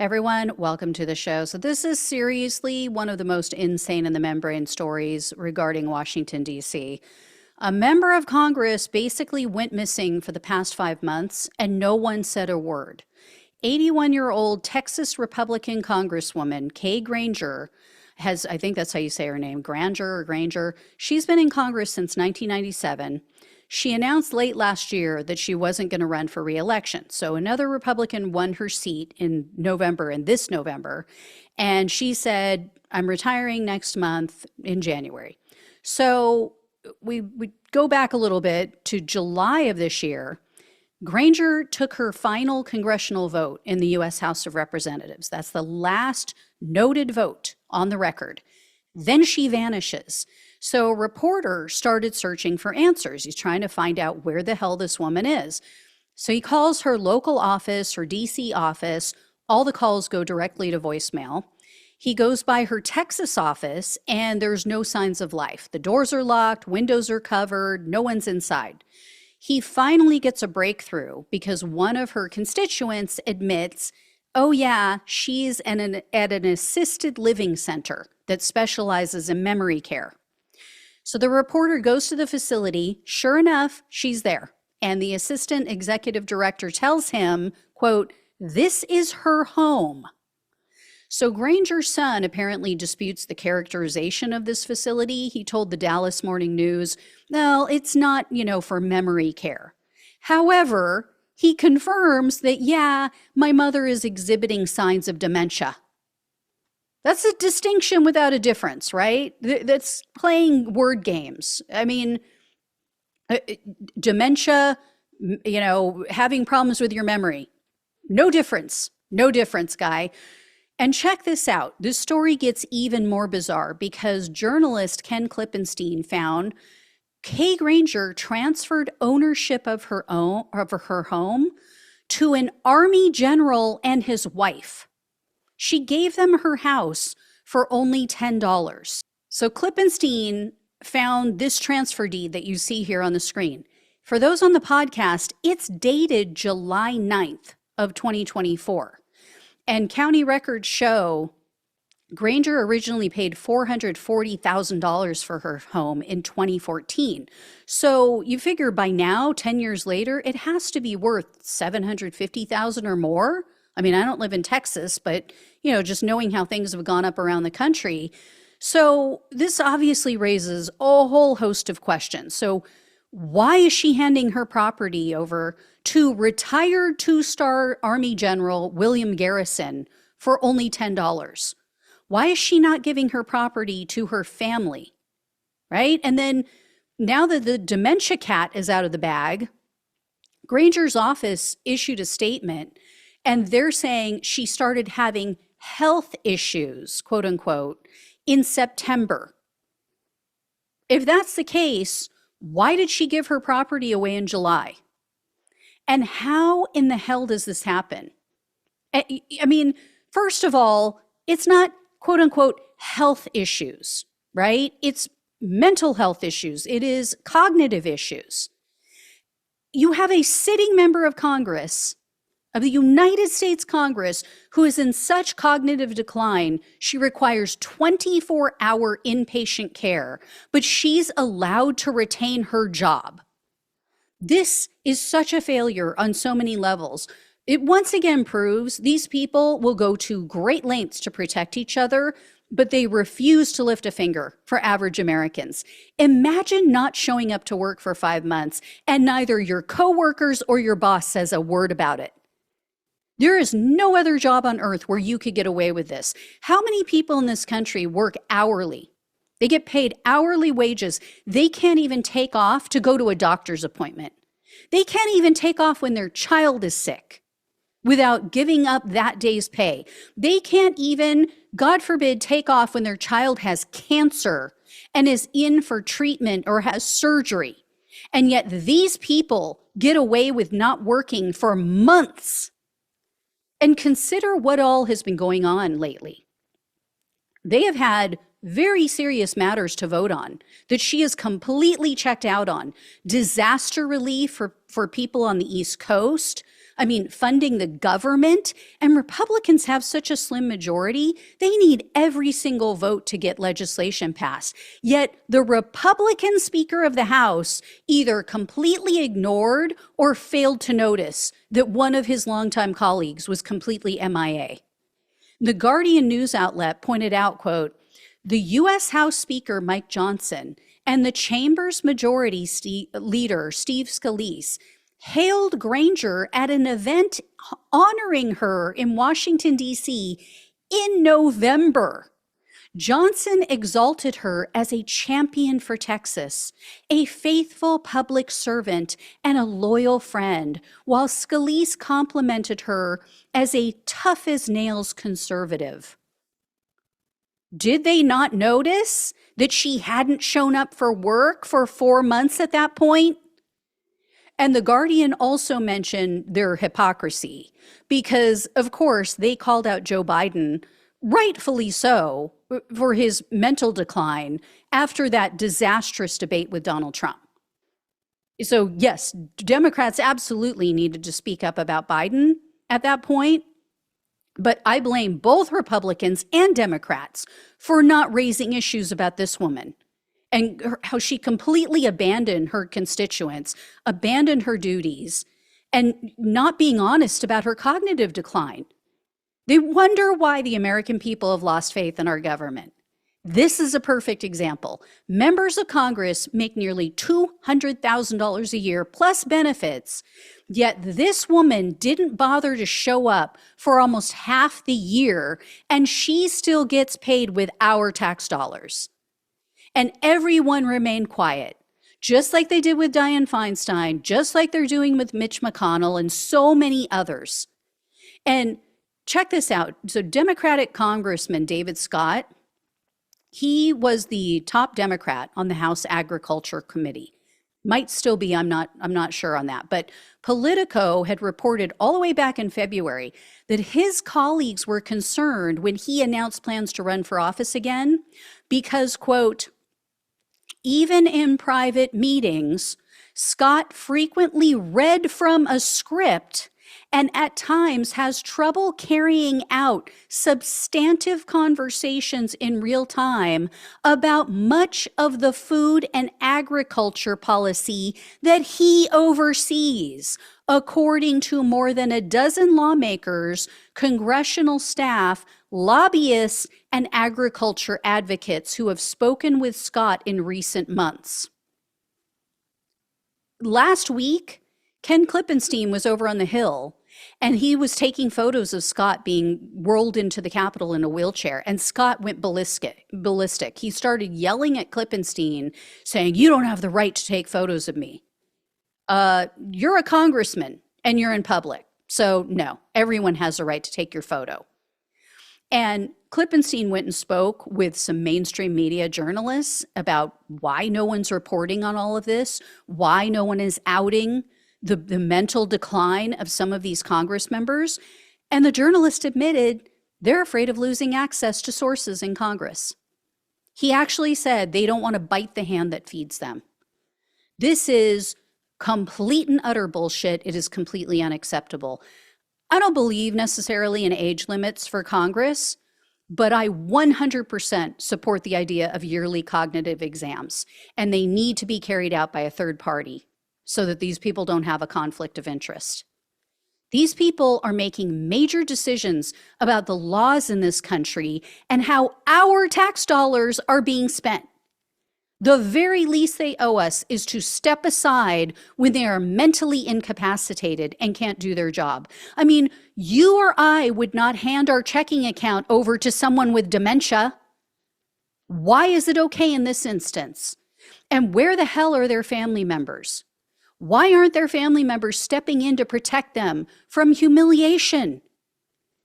Everyone, welcome to the show. So this is seriously one of the most insane in the membrane stories regarding Washington, D.C. A member of Congress basically went missing for the past 5 months and no one said a word. 81-year-old Texas Republican Congresswoman Kay Granger has, I think that's how you say her name, Granger. She's been in Congress since 1997. She announced late last year that she wasn't going to run for re-election. So another Republican won her seat in this November, and she said, I'm retiring next month in January. So we go back a little bit to July of this year. Granger took her final congressional vote in the U.S. House of Representatives. That's the last noted vote on the record. Then she vanishes. So a reporter started searching for answers. He's trying to find out where the hell this woman is. So he calls her local office, her DC office. All the calls go directly to voicemail. He goes by her Texas office and there's no signs of life. The doors are locked, windows are covered, no one's inside. He finally gets a breakthrough because one of her constituents admits, oh yeah, she's at an assisted living center that specializes in memory care. So the reporter goes to the facility. Sure enough, she's there. And the assistant executive director tells him, quote, this is her home. So Granger's son apparently disputes the characterization of this facility. He told the Dallas Morning News, no, it's not, for memory care. However, he confirms that, yeah, my mother is exhibiting signs of dementia. That's a distinction without a difference, right? That's playing word games. I mean, dementia, having problems with your memory. No difference, guy. And check this out. This story gets even more bizarre because journalist Ken Klippenstein found Kay Granger transferred ownership of her home to an Army general and his wife. She gave them her house for only $10. So Klippenstein found this transfer deed that you see here on the screen. For those on the podcast, it's dated July 9th of 2024. And county records show Granger originally paid $440,000 for her home in 2014. So you figure by now, 10 years later, it has to be worth $750,000 or more. I mean, I don't live in Texas, but, just knowing how things have gone up around the country. So this obviously raises a whole host of questions. So why is she handing her property over to retired two-star Army General William Garrison for only $10? Why is she not giving her property to her family, right? And then now that the dementia cat is out of the bag, Granger's office issued a statement and they're saying she started having health issues, quote unquote, in September. If that's the case, why did she give her property away in July? And how in the hell does this happen? I mean, first of all, it's not, quote unquote, health issues, right? It's mental health issues. It is cognitive issues. You have a sitting member of Congress, of the United States Congress, who is in such cognitive decline, she requires 24-hour inpatient care, but she's allowed to retain her job. This is such a failure on so many levels. It once again proves these people will go to great lengths to protect each other, but they refuse to lift a finger for average Americans. Imagine not showing up to work for 5 months and neither your coworkers or your boss says a word about it. There is no other job on earth where you could get away with this. How many people in this country work hourly? They get paid hourly wages. They can't even take off to go to a doctor's appointment. They can't even take off when their child is sick without giving up that day's pay. They can't even, God forbid, take off when their child has cancer and is in for treatment or has surgery. And yet these people get away with not working for months. And consider what all has been going on lately. They have had very serious matters to vote on that she is completely checked out on. Disaster relief for people on the East Coast, I mean, funding the government, and Republicans have such a slim majority, they need every single vote to get legislation passed. Yet the Republican Speaker of the House either completely ignored or failed to notice that one of his longtime colleagues was completely MIA. The Guardian news outlet pointed out, quote, the U.S. House Speaker Mike Johnson and the chamber's majority leader Steve Scalise hailed Granger at an event honoring her in Washington, D.C. in November. Johnson exalted her as a champion for Texas, a faithful public servant, and a loyal friend, while Scalise complimented her as a tough-as-nails conservative. Did they not notice that she hadn't shown up for work for 4 months at that point? And the Guardian also mentioned their hypocrisy because, of course, they called out Joe Biden, rightfully so, for his mental decline after that disastrous debate with Donald Trump. So, yes, Democrats absolutely needed to speak up about Biden at that point. But I blame both Republicans and Democrats for not raising issues about this woman and how she completely abandoned her constituents, abandoned her duties, and not being honest about her cognitive decline. They wonder why the American people have lost faith in our government. This is a perfect example. Members of Congress make nearly $200,000 a year plus benefits, yet this woman didn't bother to show up for almost half the year, and she still gets paid with our tax dollars. And everyone remained quiet, just like they did with Dianne Feinstein, just like they're doing with Mitch McConnell and so many others. And check this out. So Democratic Congressman David Scott, he was the top Democrat on the House Agriculture Committee. Might still be, I'm not sure on that. But Politico had reported all the way back in February that his colleagues were concerned when he announced plans to run for office again because, quote, even in private meetings, Scott frequently read from a script and at times has trouble carrying out substantive conversations in real time about much of the food and agriculture policy that he oversees, according to more than a dozen lawmakers, congressional staff, lobbyists, and agriculture advocates who have spoken with Scott in recent months. Last week, Ken Klippenstein was over on the Hill, and he was taking photos of Scott being rolled into the Capitol in a wheelchair, and Scott went ballistic. He started yelling at Klippenstein, saying, "You don't have the right to take photos of me. You're a congressman, and you're in public. So no, everyone has a right to take your photo." And Klippenstein went and spoke with some mainstream media journalists about why no one's reporting on all of this, why no one is outing the mental decline of some of these Congress members. And the journalist admitted they're afraid of losing access to sources in Congress. He actually said they don't want to bite the hand that feeds them. This is complete and utter bullshit. It is completely unacceptable. I don't believe necessarily in age limits for Congress, but I 100% support the idea of yearly cognitive exams, and they need to be carried out by a third party so that these people don't have a conflict of interest. These people are making major decisions about the laws in this country and how our tax dollars are being spent. The very least they owe us is to step aside when they are mentally incapacitated and can't do their job. I mean, you or I would not hand our checking account over to someone with dementia. Why is it okay in this instance? And where the hell are their family members? Why aren't their family members stepping in to protect them from humiliation?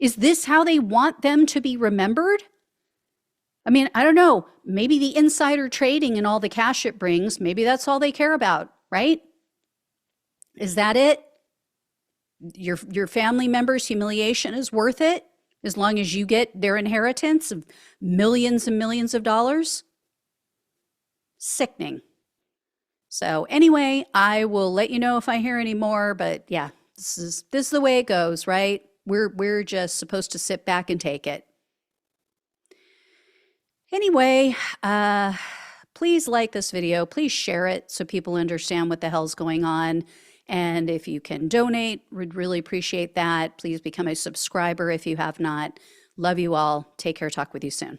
Is this how they want them to be remembered? I mean, I don't know, maybe the insider trading and all the cash it brings, maybe that's all they care about, right? Is that it? Your family members' humiliation is worth it as long as you get their inheritance of millions and millions of dollars? Sickening. So anyway, I will let you know if I hear any more, but yeah, This is the way it goes, right? We're just supposed to sit back and take it. Anyway, please like this video. Please share it so people understand what the hell's going on. And if you can donate, we'd really appreciate that. Please become a subscriber if you have not. Love you all. Take care. Talk with you soon.